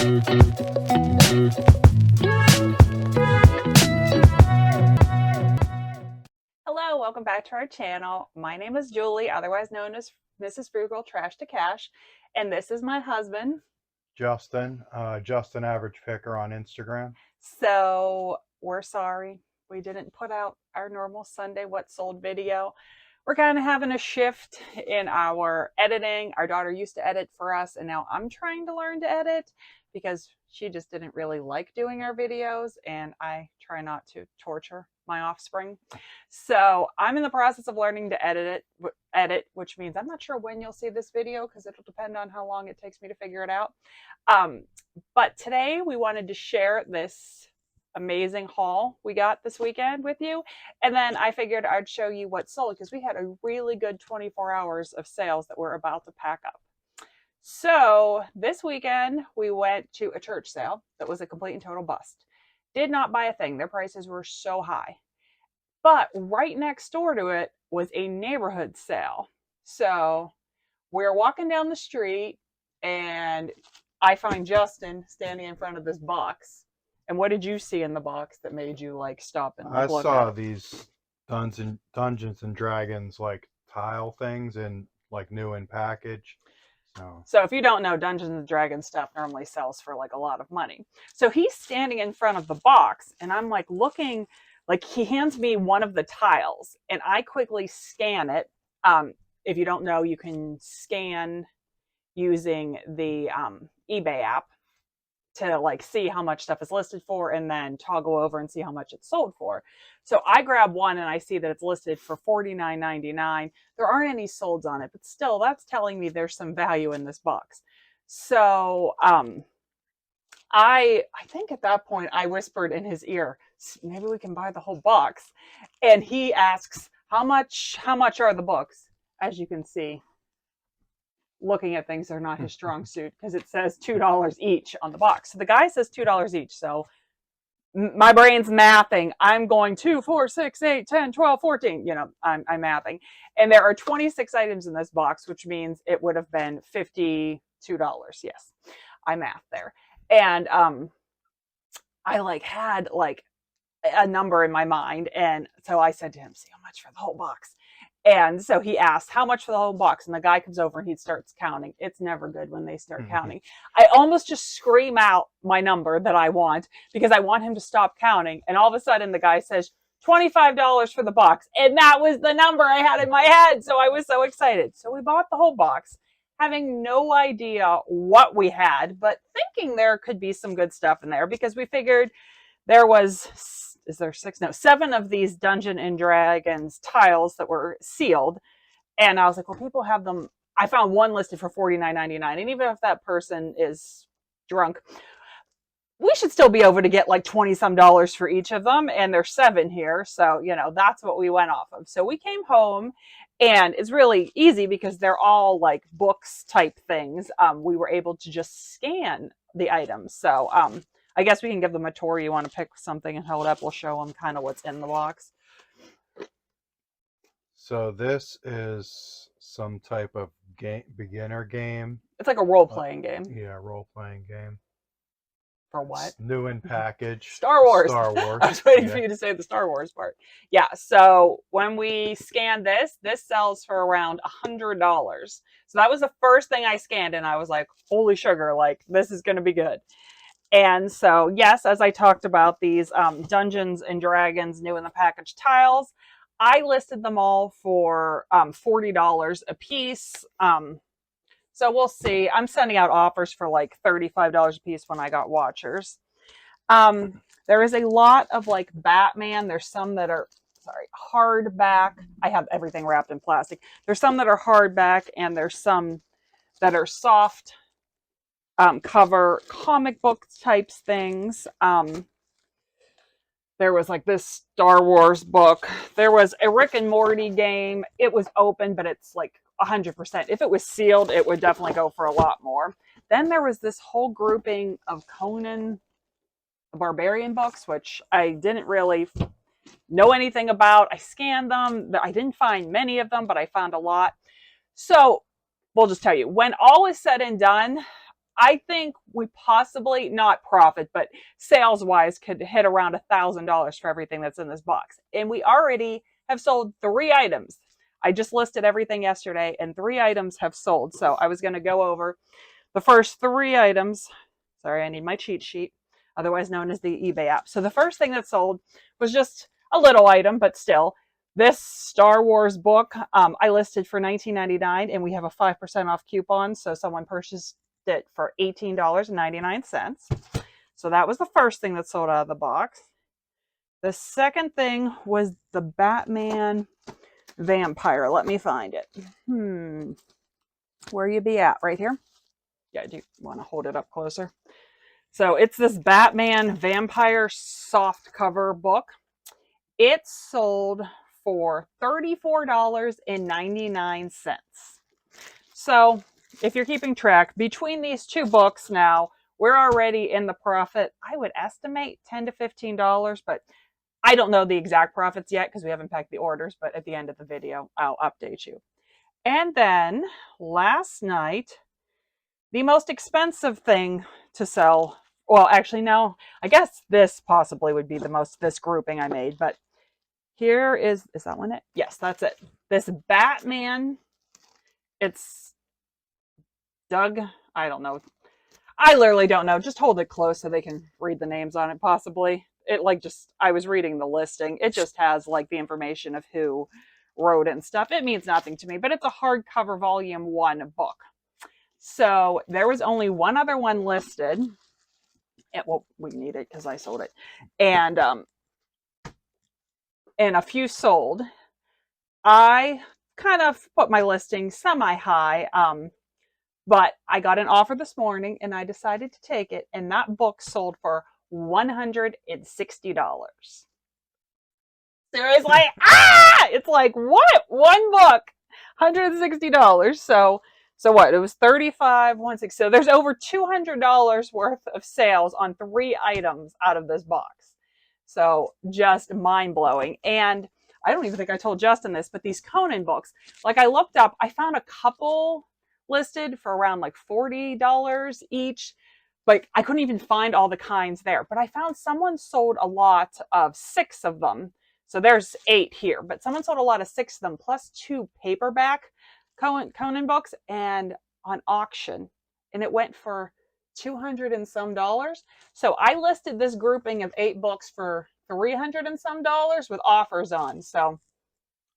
Hello, welcome back to our channel. My name is Julie, otherwise known as Mrs. Frugal Trash to Cash, and this is my husband. Justin, Justin Average Picker on Instagram. So we're sorry we didn't put out our normal Sunday What Sold video. We're kind of having a shift in our editing. Our daughter used to edit for us, and now I'm trying to learn to edit because she just didn't really like doing our videos, and I try not to torture my offspring. So I'm in the process of learning to edit, which means I'm not sure when you'll see this video because it'll depend on how long it takes me to figure it out. But today we wanted to share this amazing haul we got this weekend with you, and then I figured I'd show you what sold because we had a really good 24 hours of sales that we're about to pack up. So this weekend we went to a church sale that was a complete and total bust. Did not buy a thing. Their prices were so high. But right next door to it was a neighborhood sale. So we're walking down the street and I find Justin standing in front of this box. And what did you see in the box that made you like stop and I look saw at it? these Dungeons and Dragons like tile things and like new in package. So if you don't know, Dungeons and Dragons stuff normally sells for like a lot of money. So he's standing in front of the box and I'm like looking, like he hands me one of the tiles and I quickly scan it. If you don't know, you can scan using the eBay app to like see how much stuff is listed for and then toggle over and see how much it's sold for. So I grab one and I see that it's listed for $49.99. There aren't any solds on it, but still that's telling me there's some value in this box. So I think at that point I whispered in his ear, maybe we can buy the whole box. And he asks, how much are the books? As you can see, looking at things are not his strong suit because it says $2 each on the box. So the guy says $2 each. So my brain's mathing. I'm going 2, 4, 6, 8, 10, 12, 14. You know, I'm mathing. And there are 26 items in this box, which means it would have been $52. Yes, I math there. And I like had like a number in my mind. And so I said to him, see how much for the whole box. And so he asked, how much for the whole box? And the guy comes over and he starts counting. It's never good when they start counting. I almost just scream out my number that I want because I want him to stop counting. And all of a sudden the guy says, $25 for the box. And that was the number I had in my head. So I was so excited. So we bought the whole box, having no idea what we had, but thinking there could be some good stuff in there because we figured there was, is there 6? No, 7 of these Dungeons and Dragons tiles that were sealed. And I was like, well, people have them. I found one listed for $49.99. And even if that person is drunk, we should still be able to get like 20 some dollars for each of them. And there's 7 here. So, you know, that's what we went off of. So we came home and it's really easy because they're all like books type things. We were able to just scan the items. So, I guess we can give them a tour. You want to pick something and hold up. We'll show them kind of what's in the box. So this is some type of beginner game. It's like a role-playing game. Yeah, role-playing game. For what? It's new in package. Star Wars. Star Wars. I was waiting for you to say the Star Wars part. Yeah, so when we scanned this sells for around $100. So that was the first thing I scanned and I was like, holy sugar, like this is going to be good. And so, yes, as I talked about these Dungeons and Dragons new in the package tiles, I listed them all for $40 a piece. So we'll see. I'm sending out offers for like $35 a piece when I got watchers. There is a lot of like Batman. There's some that are, hardback. I have everything wrapped in plastic. There's some that are hardback and there's some that are soft cover comic book types things. There was like this Star Wars book. There was a Rick and Morty game. It was open, but it's like 100%. If it was sealed, it would definitely go for a lot more. Then there was this whole grouping of Conan the Barbarian books, which I didn't really know anything about. I scanned them. I didn't find many of them, but I found a lot. So we'll just tell you, when all is said and done, I think we possibly, not profit, but sales wise, could hit around $1,000 for everything that's in this box. And we already have sold 3 items. I just listed everything yesterday, and 3 items have sold. So I was going to go over the first 3 items. Sorry, I need my cheat sheet, otherwise known as the eBay app. So the first thing that sold was just a little item, but still, this Star Wars book I listed for $19.99, and we have a 5% off coupon. So someone purchased it for $18.99. So that was the first thing that sold out of the box. The second thing was the Batman Vampire. Let me find it. Where you be at? Right here? Yeah, do you want to hold it up closer? So it's this Batman Vampire soft cover book. It sold for $34.99. So if you're keeping track, between these 2 books now, we're already in the profit. I would estimate $10 to $15, but I don't know the exact profits yet because we haven't packed the orders, but at the end of the video, I'll update you. And then last night, the most expensive thing to sell, well, actually, no, I guess this possibly would be this grouping I made, but here is that one it? Yes, that's it. This Batman, it's Doug, I don't know. I literally don't know. Just hold it close so they can read the names on it, possibly. It I was reading the listing. It just has like the information of who wrote it and stuff. It means nothing to me, but it's a hardcover volume 1 book. So there was only one other one listed. Well, we need it because I sold it. And a few sold. I kind of put my listing semi-high, but I got an offer this morning and I decided to take it, and that book sold for $160. Seriously, it's like, what? One book, $160. So what? It was 35, 160. So there's over $200 worth of sales on 3 items out of this box. So just mind blowing. And I don't even think I told Justin this, but these Conan books, like I looked up, I found a couple listed for around like $40 each. Like I couldn't even find all the kinds there, but I found someone sold a lot of 6 of them. So there's 8 here, but someone sold a lot of 6 of them, plus 2 paperback Conan books, and on auction, and it went for $200 and some. So I listed this grouping of 8 books for $300 and some with offers on. So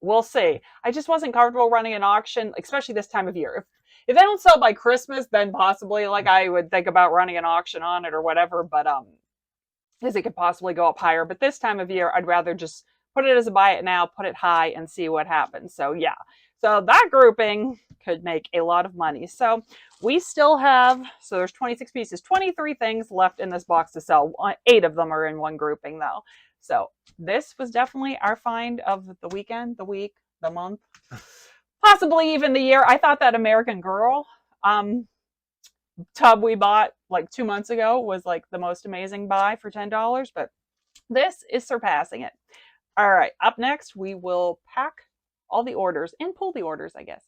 we'll see. I just wasn't comfortable running an auction, especially this time of year. If they don't sell by Christmas, then possibly like I would think about running an auction on it or whatever, but because it could possibly go up higher. But this time of year, I'd rather just put it as a buy it now, put it high, and see what happens. So yeah, so that grouping could make a lot of money. So we still have, so there's 26 pieces, 23 things left in this box to sell. 8 of them are in one grouping though. So this was definitely our find of the weekend, the week, the month, possibly even the year. I thought that American Girl tub we bought like 2 months ago was like the most amazing buy for $10, but this is surpassing it. All right, up next, we will pack all the orders and pull the orders, I guess.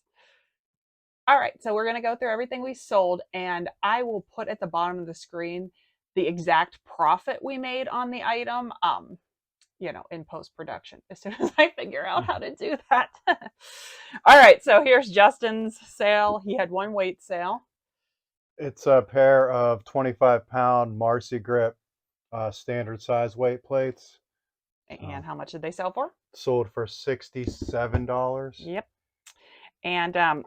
All right, so we're going to go through everything we sold, and I will put at the bottom of the screen the exact profit we made on the item, in post-production, as soon as I figure out how to do that. All right, so here's Justin's sale. He had one weight sale. It's a pair of 25-pound Marcy Grip standard size weight plates. And how much did they sell for? Sold for $67. Yep. And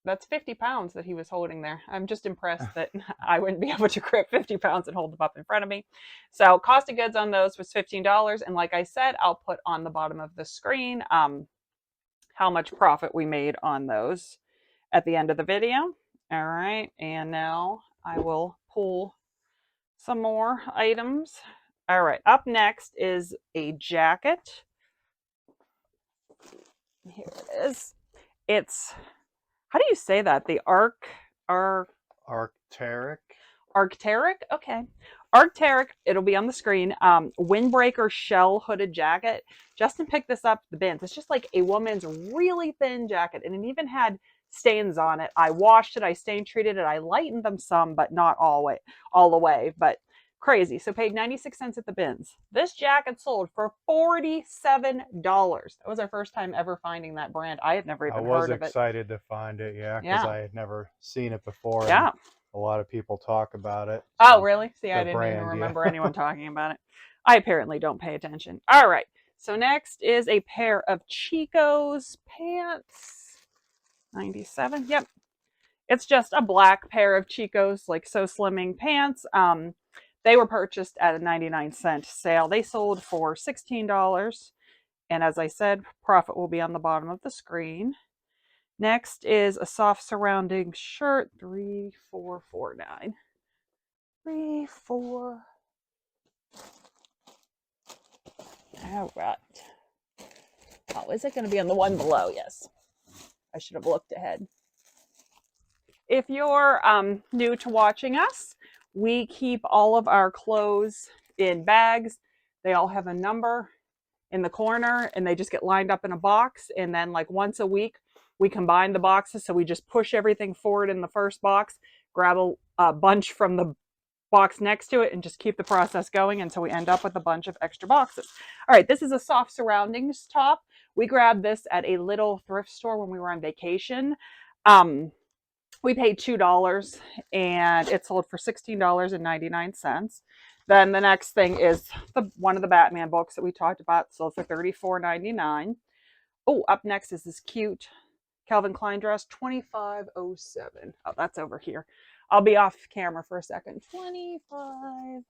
that's 50 pounds that he was holding there. I'm just impressed that I wouldn't be able to grip 50 pounds and hold them up in front of me. So cost of goods on those was $15. And like I said, I'll put on the bottom of the screen how much profit we made on those at the end of the video. All right. And now I will pull some more items. All right. Up next is a jacket. Here it is. It's, how do you say that? The Arc'teryx. Arc'teryx? Okay. Arc'teryx, it'll be on the screen. Windbreaker shell hooded jacket. Justin picked this up at the bins. It's just like a woman's really thin jacket, and it even had stains on it. I washed it, I stain treated it, I lightened them some, but not all the way. But crazy. So paid 96 cents at the bins. This jacket sold for $47. That was our first time ever finding that brand. I had never I even was heard of it. excited to find it, yeah, because Yeah. I had never seen it before, and Yeah. a lot of people talk about it. Oh, So really? See, I the didn't even brand, yeah. remember anyone talking about it. I apparently don't pay attention. All right. So next is a pair of Chico's pants. 97. Yep. It's just a black pair of Chico's, like so slimming pants. They were purchased at a 99-cent sale. They sold for $16. And as I said, profit will be on the bottom of the screen. Next is a soft surrounding shirt, 3449. 34. All right. Oh, is it going to be on the one below? Yes. I should have looked ahead. If you're new to watching us, we keep all of our clothes in bags. They all have a number in the corner and they just get lined up in a box. And then like once a week, we combine the boxes. So we just push everything forward in the first box, grab a bunch from the box next to it and just keep the process going until we end up with a bunch of extra boxes. All right, this is a soft surroundings top. We grabbed this at a little thrift store when we were on vacation. We paid $2 and it sold for $16.99. Then the next thing is one of the Batman books that we talked about, sold for $34.99. Oh, up next is this cute Calvin Klein dress, $25.07. Oh, that's over here. I'll be off camera for a second. 25.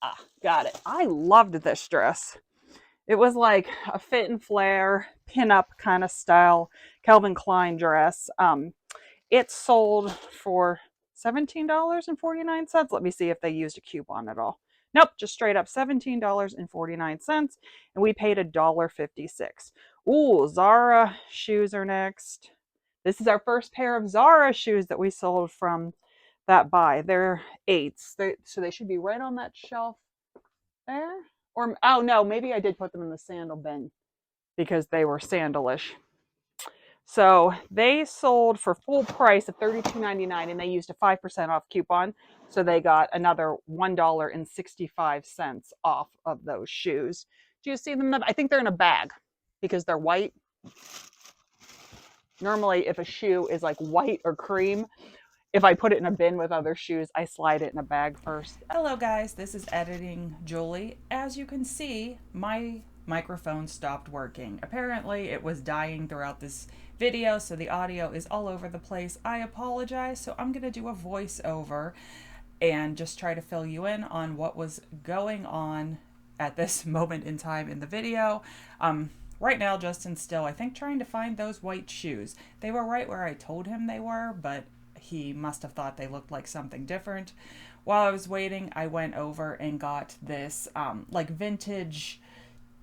Ah, got it. I loved this dress. It was like a fit and flare, pin-up kind of style Calvin Klein dress. It sold for $17.49. Let me see if they used a coupon at all. Nope, just straight up $17.49. And we paid $1.56. Ooh, Zara shoes are next. This is our first pair of Zara shoes that we sold from that buy. They're 8s. So they should be right on that shelf there. Or, oh no, maybe I did put them in the sandal bin because they were sandalish. So they sold for full price of $32.99 and they used a 5% off coupon. So they got another $1.65 off of those shoes. Do you see them? I think they're in a bag because they're white. Normally, if a shoe is like white or cream, if I put it in a bin with other shoes, I slide it in a bag first. Hello guys, this is Editing Julie. As you can see, my microphone stopped working. Apparently it was dying throughout this video, so the audio is all over the place. I apologize, so I'm gonna do a voiceover and just try to fill you in on what was going on at this moment in time in the video. Right now, Justin's still, I think, trying to find those white shoes. They were right where I told him they were, but he must have thought they looked like something different. While I was waiting, I went over and got this like vintage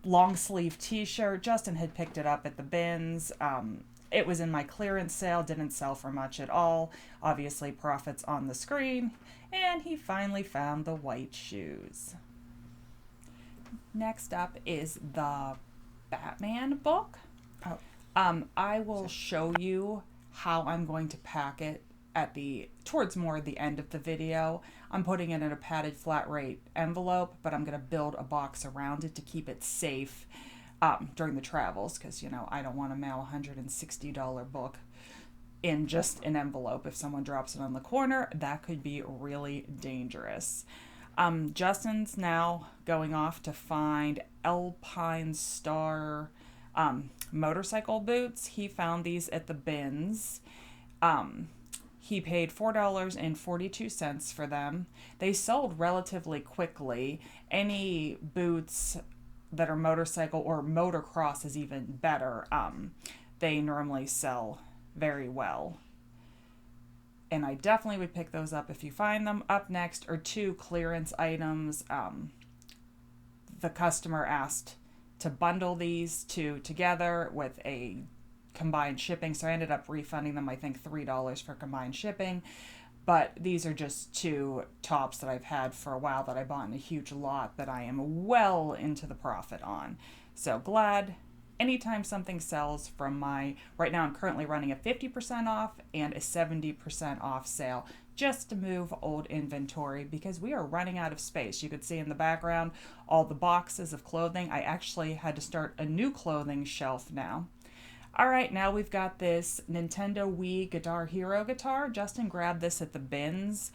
long sleeve t-shirt. Justin had picked it up at the bins. It was in my clearance sale, didn't sell for much at all. Obviously, profits on the screen. And he finally found the white shoes. Next up is the Batman book. I will show you how I'm going to pack it at towards more the end of the video. I'm putting it in a padded flat rate envelope, but I'm going to build a box around it to keep it safe during the travels, because I don't want to mail a $160 book in just an envelope. If someone drops it on the corner, that could be really dangerous. Justin's now going off to find Alpine Star motorcycle boots. He found these at the bins. He paid $4.42 for them. They sold relatively quickly. Any boots that are motorcycle or motocross is even better. They normally sell very well. And I definitely would pick those up if you find them. Up next are 2 clearance items. The customer asked to bundle these 2 together with a combined shipping, so I ended up refunding them, I think $3 for combined shipping. But these are just 2 tops that I've had for a while that I bought in a huge lot that I am well into the profit on. So glad anytime something sells from my, right now I'm currently running a 50% off and a 70% off sale just to move old inventory because we are running out of space. You could see in the background all the boxes of clothing. I actually had to start a new clothing shelf now. All right, now we've got this Nintendo Wii Guitar Hero guitar. Justin grabbed this at the bins.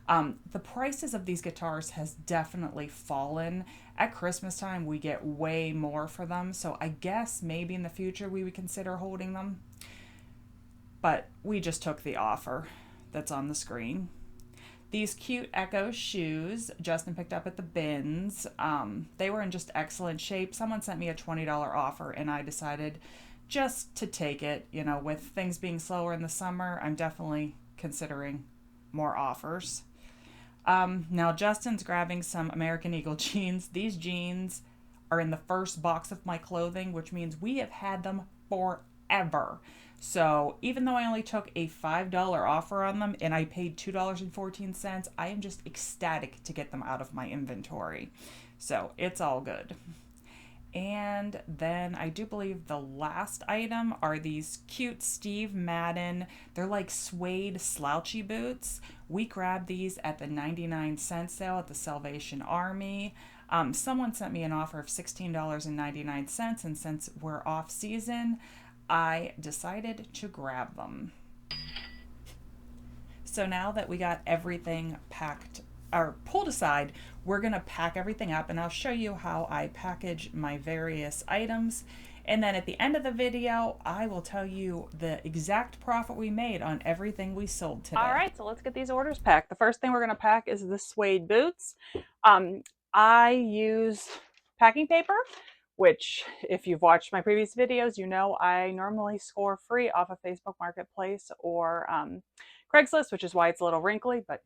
The prices of these guitars has definitely fallen. At Christmas time, we get way more for them, so I guess maybe in the future we would consider holding them. But we just took the offer that's on the screen. These cute Echo shoes Justin picked up at the bins. They were in just excellent shape. Someone sent me a $20 offer, and I decided just to take it. You know, with things being slower in the summer, I'm definitely considering more offers. Now Justin's grabbing some American Eagle jeans. These jeans are in the first box of my clothing, which means we have had them forever. So even though I only took a $5 offer on them and I paid $2.14, I am just ecstatic to get them out of my inventory. So it's all good. And then I do believe the last item are these cute Steve Madden. They're like suede slouchy boots. We grabbed these at the 99-cent sale at the Salvation Army. Someone sent me an offer of $16.99, and since we're off season, I decided to grab them. So now that we got everything packed or pulled aside, we're going to pack everything up, and I'll show you how I package my various items. And then at the end of the video, I will tell you the exact profit we made on everything we sold today. All right, so let's get these orders packed. The first thing we're going to pack is the suede boots. I use packing paper, which if you've watched my previous videos, you know I normally score free off of Facebook Marketplace or Craigslist, which is why it's a little wrinkly, but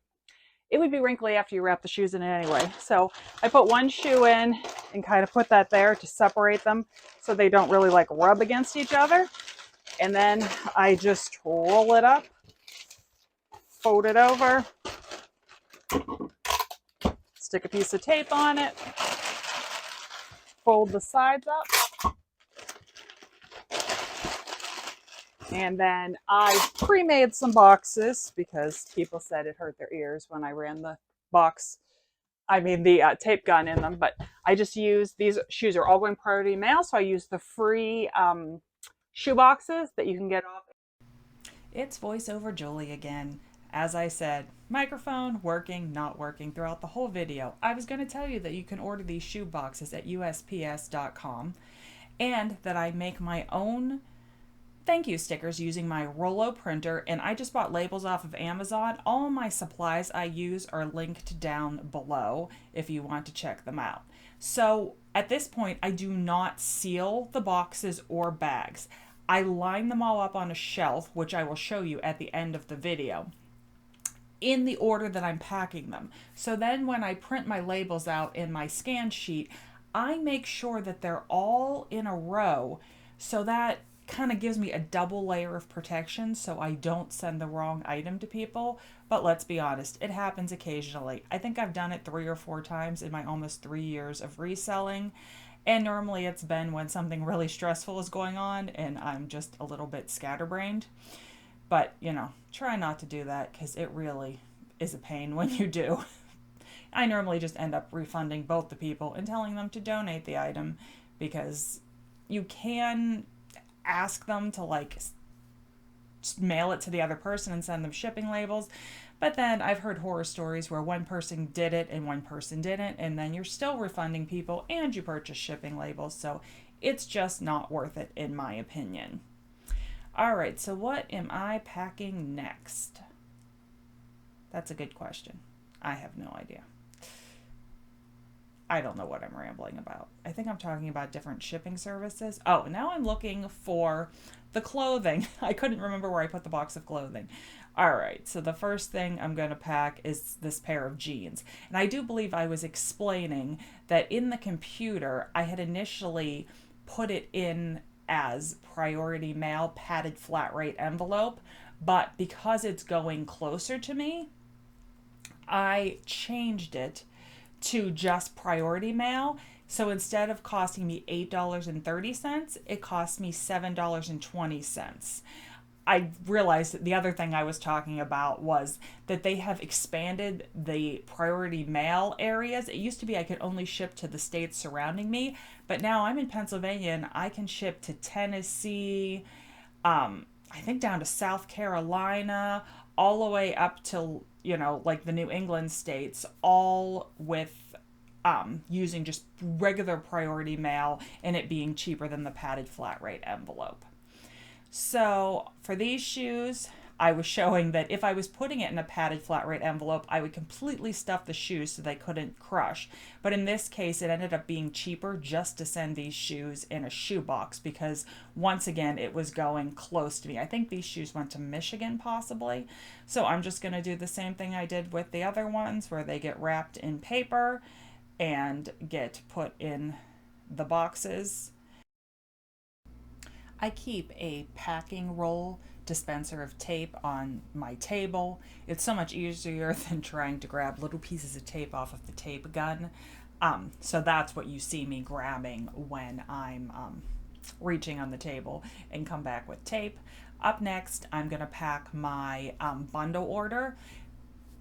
it would be wrinkly after you wrap the shoes in it anyway. So I put one shoe in and kind of put that there to separate them so they don't really like rub against each other. And then I just roll it up, fold it over, stick a piece of tape on it, fold the sides up, and then I pre-made some boxes because people said it hurt their ears when I ran the tape gun in them. But I just use, these shoes are all going priority mail, so I use the free shoe boxes that you can get off. It's voiceover Julie again. As I said, microphone working, not working throughout the whole video. I was going to tell you that you can order these shoe boxes at USPS.com and that I make my own thank you stickers using my Rollo printer, and I just bought labels off of Amazon. All my supplies I use are linked down below if you want to check them out. So at this point, I do not seal the boxes or bags. I line them all up on a shelf, which I will show you at the end of the video, in the order that I'm packing them. So then when I print my labels out in my scan sheet, I make sure that they're all in a row, so that kind of gives me a double layer of protection so I don't send the wrong item to people. But let's be honest, it happens occasionally. I think I've done it 3 or 4 times in my almost 3 years of reselling, and normally it's been when something really stressful is going on and I'm just a little bit scatterbrained. But, you know, try not to do that because it really is a pain when you do. I normally just end up refunding both the people and telling them to donate the item, because you can ask them to like mail it to the other person and send them shipping labels. But then I've heard horror stories where one person did it and one person didn't, and then you're still refunding people and you purchase shipping labels. So it's just not worth it, in my opinion. All right, so what am I packing next? That's a good question. I have no idea. I don't know what I'm rambling about. I think I'm talking about different shipping services. Oh, now I'm looking for the clothing. I couldn't remember where I put the box of clothing. All right, so the first thing I'm going to pack is this pair of jeans. And I do believe I was explaining that in the computer, I had initially put it in as priority mail padded flat rate envelope, but because it's going closer to me, I changed it to just priority mail, So instead of costing me $8.30, it cost me $7.20. I realized that the other thing I was talking about was that they have expanded the priority mail areas. It used to be I could only ship to the states surrounding me, but now I'm in Pennsylvania and I can ship to Tennessee, I think down to South Carolina, all the way up to, like the New England states, all with using just regular priority mail and it being cheaper than the padded flat rate envelope. So for these shoes, I was showing that if I was putting it in a padded flat rate envelope, I would completely stuff the shoes so they couldn't crush. But in this case, it ended up being cheaper just to send these shoes in a shoe box because once again, it was going close to me. I think these shoes went to Michigan possibly. So I'm just going to do the same thing I did with the other ones where they get wrapped in paper and get put in the boxes. I keep a packing roll dispenser of tape on my table. It's so much easier than trying to grab little pieces of tape off of the tape gun. So that's what you see me grabbing when I'm reaching on the table and come back with tape. Up next, I'm going to pack my bundle order.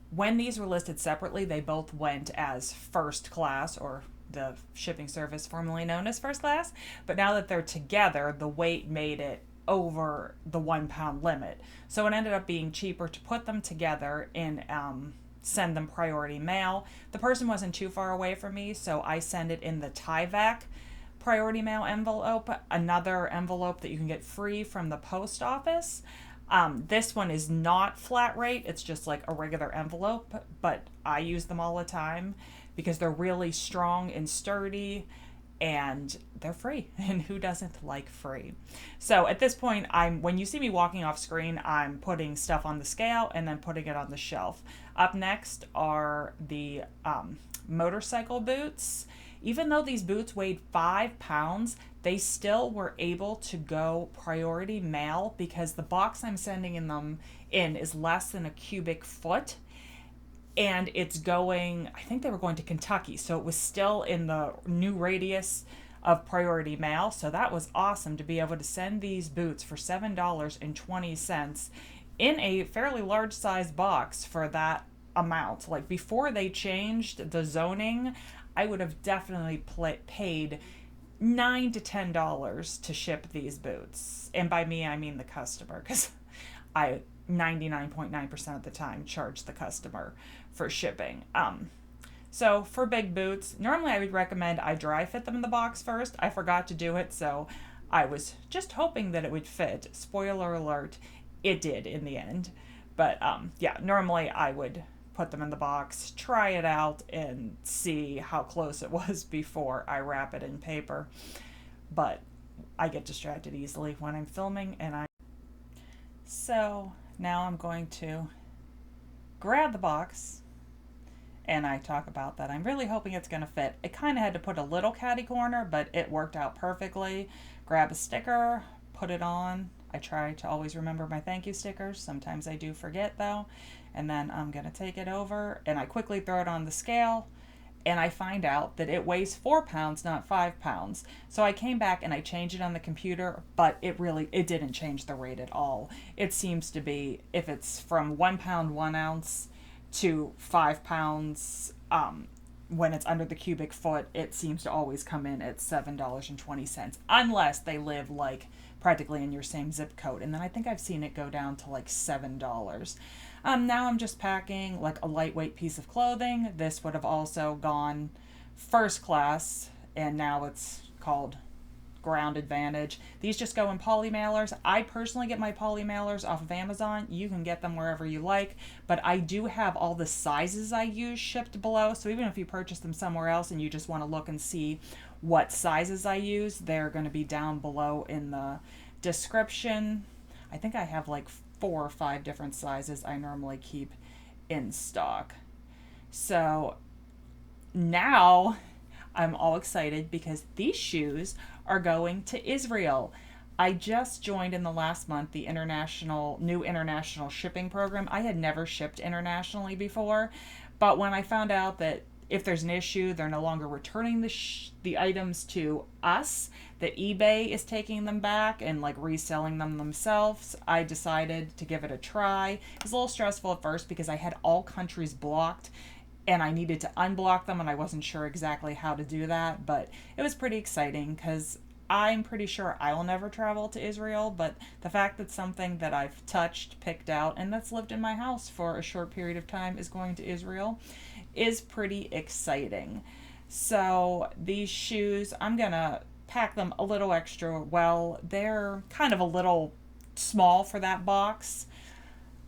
When these were listed separately, they both went as first class, or the shipping service formerly known as first class, but now that they're together, the weight made it over the 1 pound limit. So it ended up being cheaper to put them together and send them priority mail. The person wasn't too far away from me, so I send it in the Tyvek priority mail envelope, another envelope that you can get free from the post office. This one is not flat rate, it's just like a regular envelope, but I use them all the time because they're really strong and sturdy and they're free. And who doesn't like free? So at this point, when you see me walking off screen, I'm putting stuff on the scale and then putting it on the shelf. Up next are the motorcycle boots. Even though these boots weighed 5 pounds, they still were able to go priority mail because the box I'm sending them in is less than a cubic foot. And it's going, I think they were going to Kentucky, so it was still in the new radius of priority mail. So that was awesome to be able to send these boots for $7.20 in a fairly large size box for that amount. Like before they changed the zoning, I would have definitely paid $9 to $10 to ship these boots. And by me, I mean the customer, because I 99.9% of the time charge the customer for shipping. So for big boots, normally I would recommend I dry fit them in the box first. I forgot to do it, so I was just hoping that it would fit. Spoiler alert, it did in the end. But yeah, normally I would put them in the box, try it out, and see how close it was before I wrap it in paper. But I get distracted easily when I'm filming, So now I'm going to grab the box, and I talk about that I'm really hoping it's going to fit. I kind of had to put a little catty corner, but it worked out perfectly. Grab a sticker, put it on. I try to always remember my thank you stickers. Sometimes I do forget though. And then I'm going to take it over, and I quickly throw it on the scale, and I find out that it weighs 4 pounds, not 5 pounds. So I came back and I changed it on the computer, but it didn't change the rate at all. It seems to be, if it's from 1 pound, 1 ounce to 5 pounds, when it's under the cubic foot, it seems to always come in at $7.20, unless they live like practically in your same zip code. And then I think I've seen it go down to like $7. Now I'm just packing like a lightweight piece of clothing. This would have also gone first class, and now it's called Ground Advantage. These just go in poly mailers. I personally get my poly mailers off of Amazon. You can get them wherever you like, but I do have all the sizes I use shipped below. So even if you purchase them somewhere else and you just want to look and see what sizes I use, they're going to be down below in the description. I think I have like 4 or 5 different sizes I normally keep in stock. So now I'm all excited because these shoes are going to Israel. I just joined in the last month the new international shipping program. I had never shipped internationally before, but when I found out that if there's an issue, they're no longer returning the items to us, that eBay is taking them back and like reselling them themselves. I decided to give it a try. It was a little stressful at first because I had all countries blocked and I needed to unblock them, and I wasn't sure exactly how to do that, but it was pretty exciting because I'm pretty sure I will never travel to Israel, but the fact that something that I've touched, picked out, and that's lived in my house for a short period of time is going to Israel is pretty exciting. So these shoes, I'm gonna pack them a little extra well. They're kind of a little small for that box,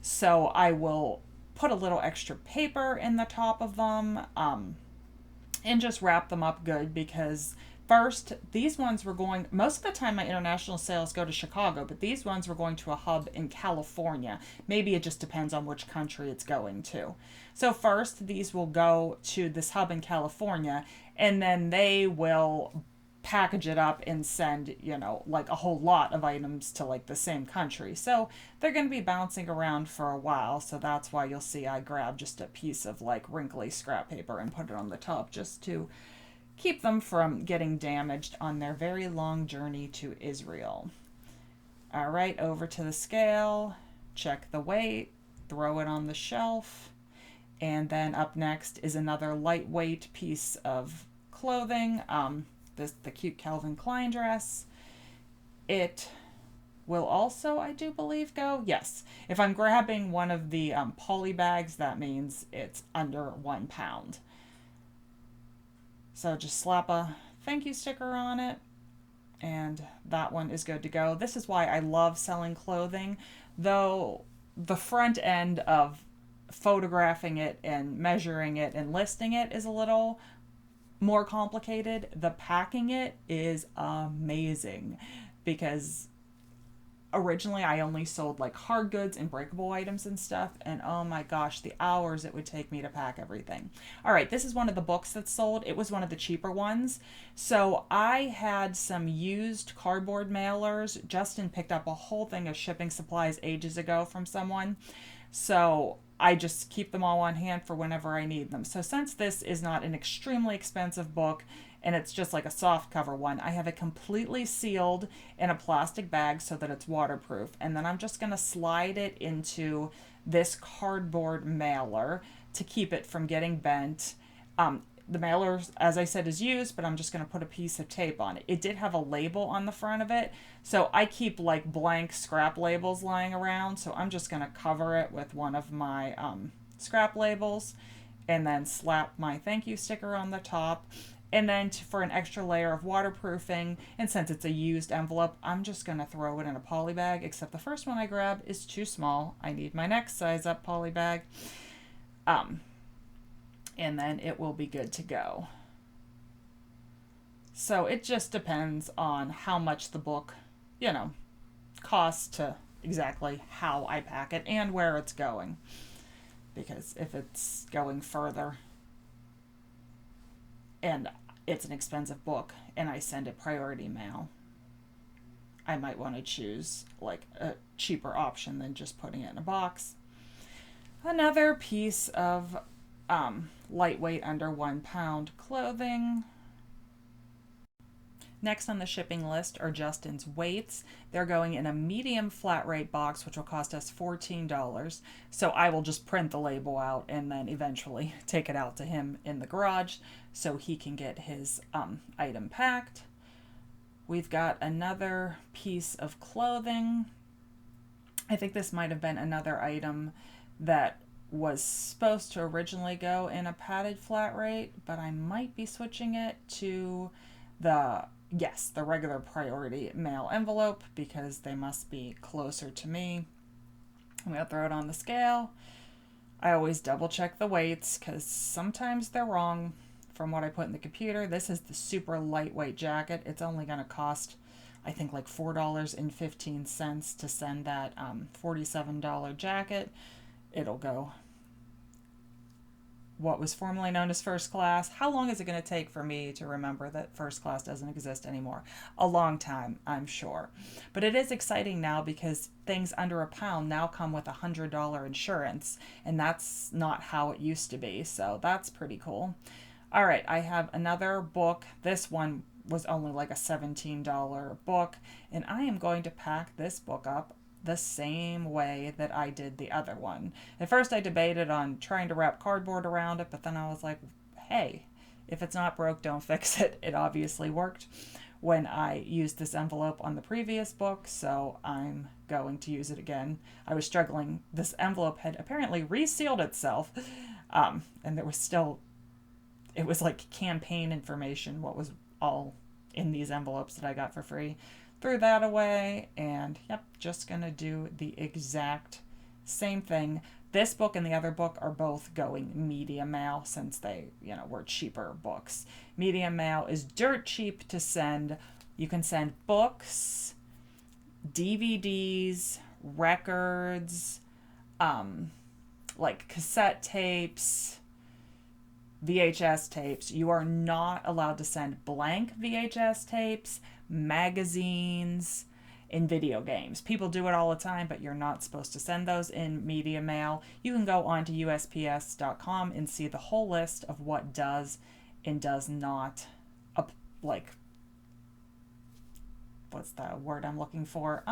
so I will put a little extra paper in the top of them, and just wrap them up good, because first, these ones were going, most of the time my international sales go to Chicago, but these ones were going to a hub in California. Maybe it just depends on which country it's going to. So first, these will go to this hub in California, and then they will package it up and send, you know, like a whole lot of items to like the same country. So they're going to be bouncing around for a while. So that's why you'll see I grab just a piece of like wrinkly scrap paper and put it on the top just to keep them from getting damaged on their very long journey to Israel. All right, over to the scale, check the weight, throw it on the shelf, and then up next is another lightweight piece of clothing, the cute Calvin Klein dress. It will also, I do believe, go, yes, if I'm grabbing one of the poly bags, that means it's under 1 pound. So just slap a thank you sticker on it, and that one is good to go. This is why I love selling clothing, though the front end of photographing it and measuring it and listing it is a little more complicated. The packing it is amazing, because originally I only sold like hard goods and breakable items and stuff, and oh my gosh, the hours it would take me to pack everything. All right, this is one of the books that sold. It was one of the cheaper ones. So I had some used cardboard mailers. Justin picked up a whole thing of shipping supplies ages ago from someone. So I just keep them all on hand for whenever I need them. So since this is not an extremely expensive book, and it's just like a soft cover one, I have it completely sealed in a plastic bag so that it's waterproof. And then I'm just going to slide it into this cardboard mailer to keep it from getting bent. The mailer, as I said, is used, but I'm just going to put a piece of tape on it. It did have a label on the front of it, so I keep like blank scrap labels lying around, so I'm just going to cover it with one of my scrap labels, and then slap my thank you sticker on the top. And then for an extra layer of waterproofing, and since it's a used envelope, I'm just going to throw it in a poly bag, except the first one I grab is too small. I need my next size up poly bag. And then it will be good to go. So it just depends on how much the book, you know, costs to exactly how I pack it and where it's going. Because if it's going further and it's an expensive book and I send it priority mail, I might want to choose like a cheaper option than just putting it in a box. Another piece of lightweight under 1 pound clothing. Next on the shipping list are Justin's weights. They're going in a medium flat rate box, which will cost us $14. So I will just print the label out and then eventually take it out to him in the garage so he can get his item packed. We've got another piece of clothing. I think this might have been another item that was supposed to originally go in a padded flat rate, but I might be switching it to the regular priority mail envelope because they must be closer to me. I'm going to throw it on the scale. I always double check the weights because sometimes they're wrong from what I put in the computer. This is the super lightweight jacket. It's only going to cost, I think, like $4.15 to send that $47 jacket. It'll go what was formerly known as first class. How long is it going to take for me to remember that first class doesn't exist anymore? A long time, I'm sure. But it is exciting now because things under £1 now come with $100 insurance, and that's not how it used to be, so that's pretty cool. All right, I have another book. This one was only like a $17 book, and I am going to pack this book up the same way that I did the other one. At first, I debated on trying to wrap cardboard around it, but then I was like, hey, if it's not broke, don't fix it. It obviously worked when I used this envelope on the previous book, so I'm going to use it again. I was struggling. This envelope had apparently resealed itself, and there was still, it was like campaign information, what was all in these envelopes that I got for free. Threw that away, and yep, just gonna do the exact same thing. This book and the other book are both going media mail since they, were cheaper books. Media mail is dirt cheap to send. You can send books, DVDs, records, like cassette tapes, VHS tapes. You are not allowed to send blank VHS tapes, magazines, in video games. People do it all the time, but you're not supposed to send those in media mail. You can go on to USPS.com and see the whole list of what does and does not, like, what's the word I'm looking for?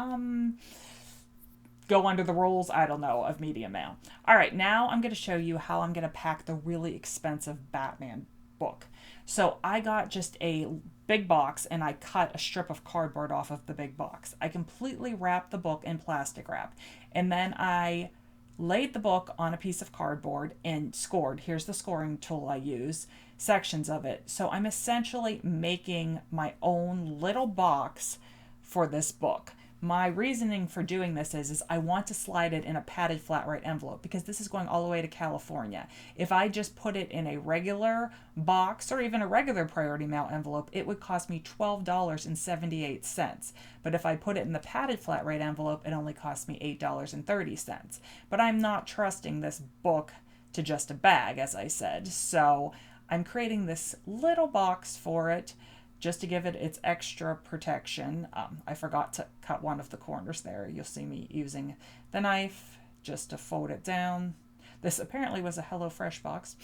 Go under the rules, I don't know, of media mail. All right, now I'm going to show you how I'm going to pack the really expensive Batman book. So I got just a big box and I cut a strip of cardboard off of the big box. I completely wrapped the book in plastic wrap, and then I laid the book on a piece of cardboard and scored. Here's the scoring tool I use, sections of it. So I'm essentially making my own little box for this book. My reasoning for doing this is I want to slide it in a padded flat rate envelope because this is going all the way to California. If I just put it in a regular box or even a regular priority mail envelope, it would cost me $12.78. But if I put it in the padded flat rate envelope, it only costs me $8.30. But I'm not trusting this book to just a bag, as I said. So I'm creating this little box for it, just to give it its extra protection. I forgot to cut one of the corners there. You'll see me using the knife just to fold it down. This apparently was a HelloFresh box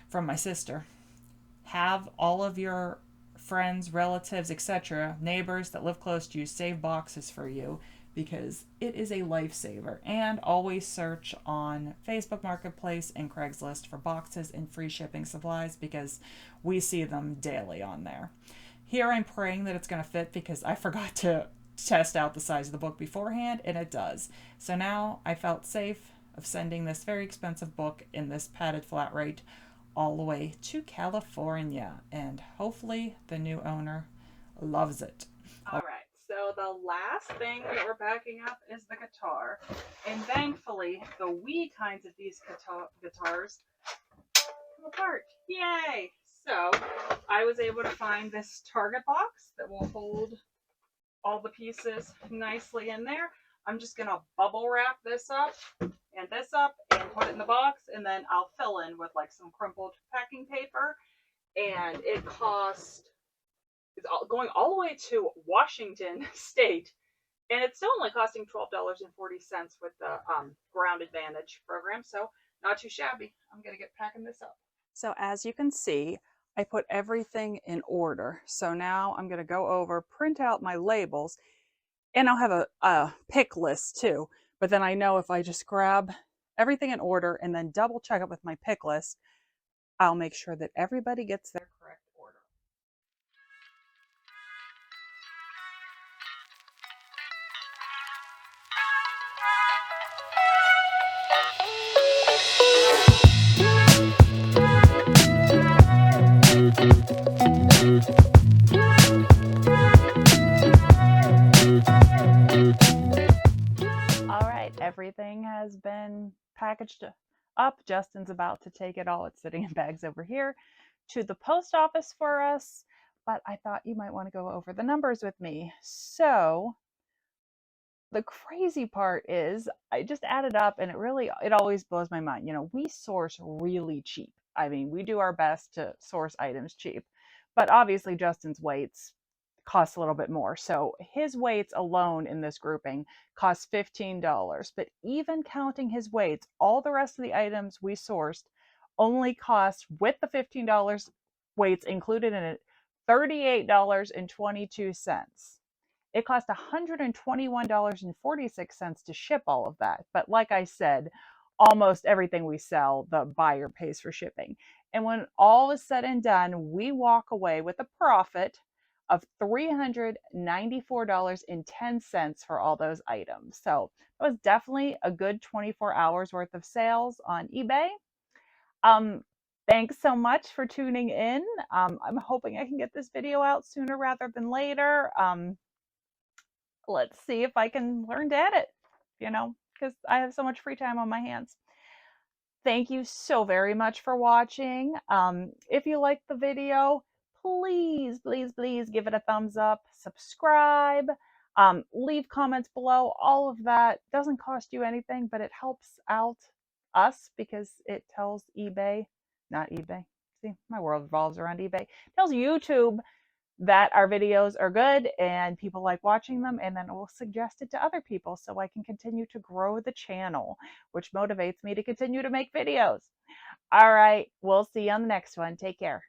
from my sister. Have all of your friends, relatives, etc., neighbors that live close to you save boxes for you because it is a lifesaver. And always search on Facebook Marketplace and Craigslist for boxes and free shipping supplies because we see them daily on there. Here I'm praying that it's going to fit because I forgot to test out the size of the book beforehand, and it does. So now I felt safe of sending this very expensive book in this padded flat rate all the way to California, and hopefully the new owner loves it. All right, so the last thing that we're packing up is the guitar, and thankfully the wee kinds of these guitars come apart. Yay! So I was able to find this Target box that will hold all the pieces nicely in there. I'm just going to bubble wrap this up and put it in the box, and then I'll fill in with like some crumpled packing paper. And it cost, it's going all the way to Washington State, and it's still only costing $12.40 with the Ground Advantage program, so not too shabby. I'm going to get packing this up. So as you can see, I put everything in order. So now I'm going to go over, print out my labels, and I'll have a pick list too. But then I know if I just grab everything in order and then double check it with my pick list, I'll make sure that everybody gets their correct order. All right, everything has been packaged up. Justin's about to take it all. It's sitting in bags over here to the post office for us, but I thought you might want to go over the numbers with me. So the crazy part is I just added up, and it always blows my mind. We source really cheap. I mean, we do our best to source items cheap, but obviously Justin's weights cost a little bit more. So his weights alone in this grouping cost $15. But even counting his weights, all the rest of the items we sourced only cost, with the $15, weights included in it, $38.22. It cost $121.46 to ship all of that. But like I said, almost everything we sell, the buyer pays for shipping. And when all is said and done, we walk away with a profit of $394.10 for all those items. So it was definitely a good 24 hours worth of sales on eBay. Thanks so much for tuning in. I'm hoping I can get this video out sooner rather than later. Let's see if I can learn to edit, because I have so much free time on my hands. Thank you so very much for watching. If you liked the video, please, please, please give it a thumbs up, subscribe, leave comments below. All of that doesn't cost you anything, but it helps out us because it tells eBay, not eBay. See, my world revolves around eBay. It tells YouTube that our videos are good and people like watching them, and then it will suggest it to other people so I can continue to grow the channel, which motivates me to continue to make videos. All right, we'll see you on the next one. Take care.